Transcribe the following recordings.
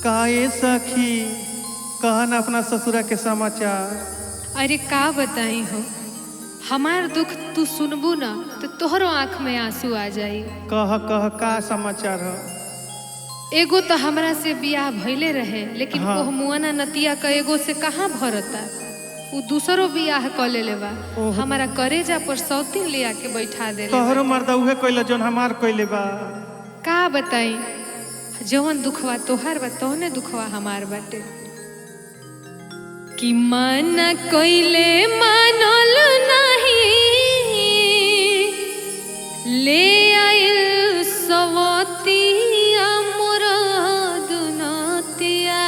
काहे सखी कहन अपना ससुरा के समाचार। अरे का बताई हो, हमार दुख तू सुनबू ना तो तोहरो आँख में आंसू आ जाई। कह कह का समाचार है। एगो तो हमरा से बियाह भइले रहे, लेकिन हाँ। ओह मुआना नतिया का एगो से कहाँ भरता, उ दूसरो बियाह क लेले बा। हमारा करेजा पर सौतीन ले आके बैठा दे। तोहरो मर्दा उहे कइले जोन हमार कइले बा। का बताई, जवन दुखवा तोहार बा तोहने दुखवा हमार बाटे। कि माना कइले मानल नहीं, ले आइल सवतिया मोरा दुनतिया।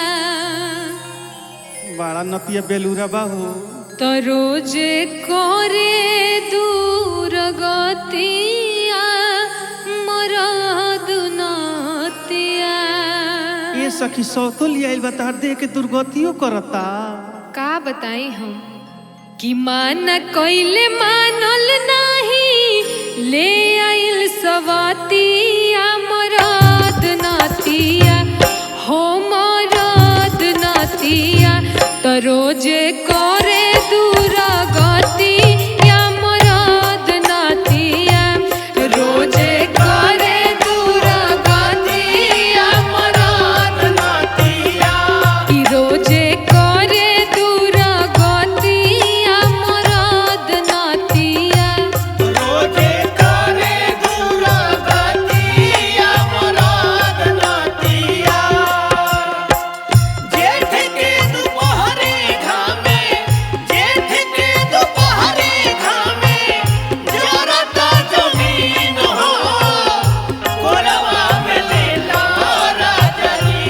बड़ा नतिया बेलूरा बा हो। तो रोजे करे दूर गतिया मोरा दुनतिया। ये सखी सौतो ले आइल बा तहर देह के दुर्गतियो करता। का बताई हम कि माना कइले मानल नहीं, ले आइल सवतिया मरद नतिया हो मरद नतिया। तो रोजे करे दूर गतिया मरद नतिया, रोजे करे दूर गतिया मरद नतिया। कि रोजे करे दूर गतिया मरद नतिया, रोजे करे दूर गतिया मरद नतिया। जेठ के दुपहरे घामे, जेठ के दुपहरे घामे जरता जमीन हो, कोरवा में लेला राजनी।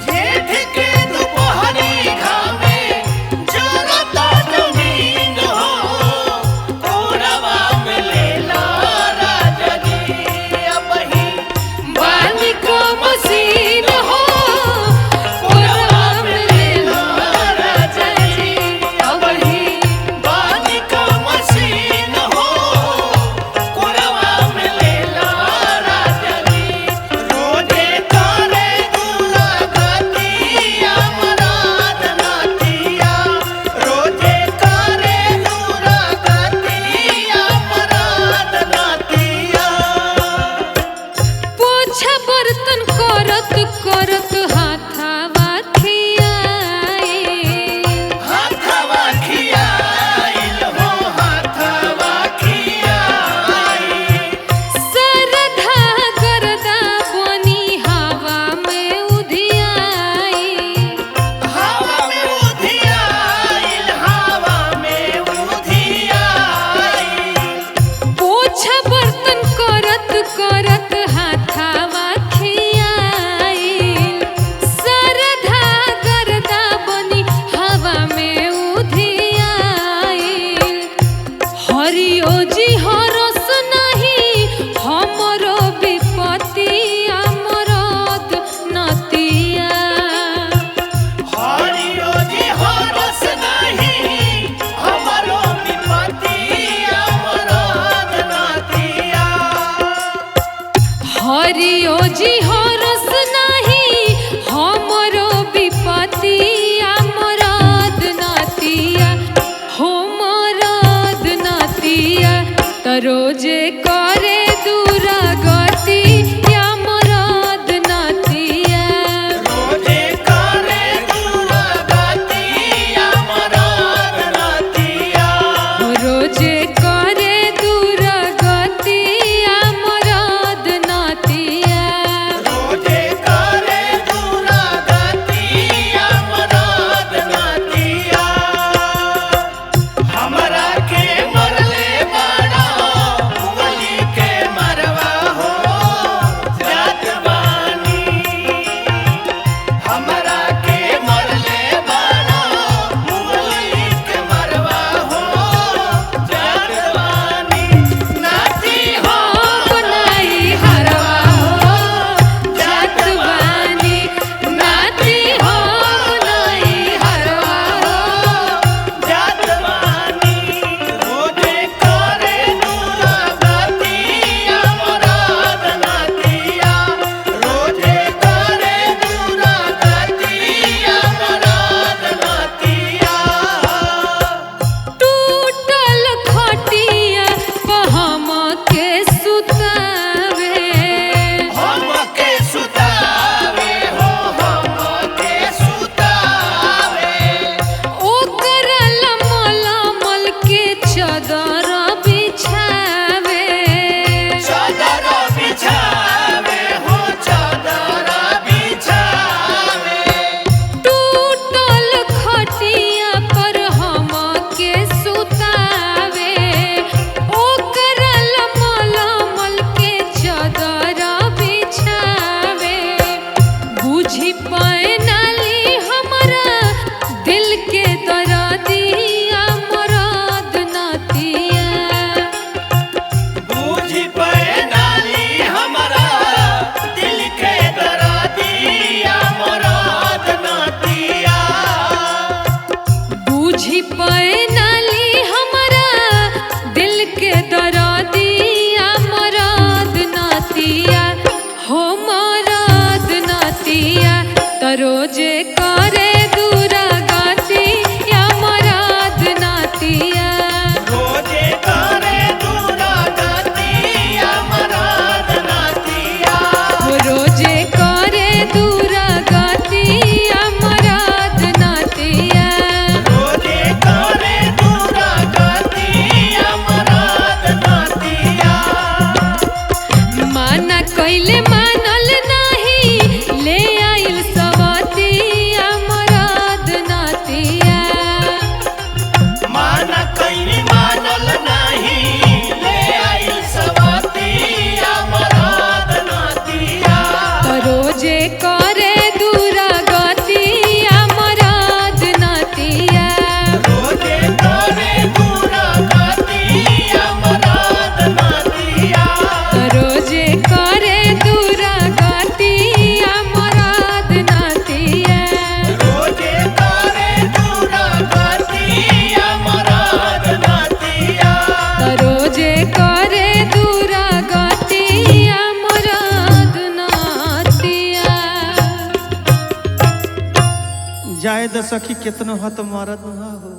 जेठ के दुपहरे घामे जरता जमीन हो, कोरवा में लेला राजनी। अबही बानी को मसीन हो, कोरवा में लेला राजा जी। अबही बानी का मशीन हो, कोरवा में लेला राजनी। रोजे करे दूर गतिया मरद नतिया, रोजे करे दूर गतिया मरद नतिया। पोछा बर्तन करत करत हाथावा खियाए। हाथवा खियाइल हो, हाथवा खियाइल। सरधा करदा बनी हवा में उधियाई। हवा में उधियाइल, हवा में उधियाइल। पोछा बर्तन करत करत हाथावा खियाई। सरधा करदा बनी हवा में उधियाई। हरियो जी हरस नहीं, हमरो विपतिया मरद नतिया। हरियो जी हरस नहीं, हमरो विपतिया मरद नतिया। हरियो जी हरस नहीं, हमरो विपतिया मरद नतिया हो मरद नतिया। तो रोजे करे दूर गतिया मरद नतिया, रोजे करे दूर गतिया मरद नतिया। रोजे करे दूर गतिया मरद नतिया। रोजे करे रोजे करे दूरा गति या मराद नातिया रोजे करे दूरा गतिया मराद नातिया रोजे करे दूरा गति या मराद नातिया रोजे करे दूरा गतिया मराद नातिया माना कइले मानल नाही ले आइल सवतिया मराद नातिया माना कइले मानल नहीं ले आइल सवतिया मराद नातिया रोजे करे दूरा गतिया मराद नातिया रोजे करे दूरा गतिया मराद नातिया रोजे करे दूरा गतिया मराद नातिया रोजे करे दूरा गतिया मराद नातिया रोजे करे दूरा गतिया मराद नातिया जाए द सखी कितनो हत मरद हो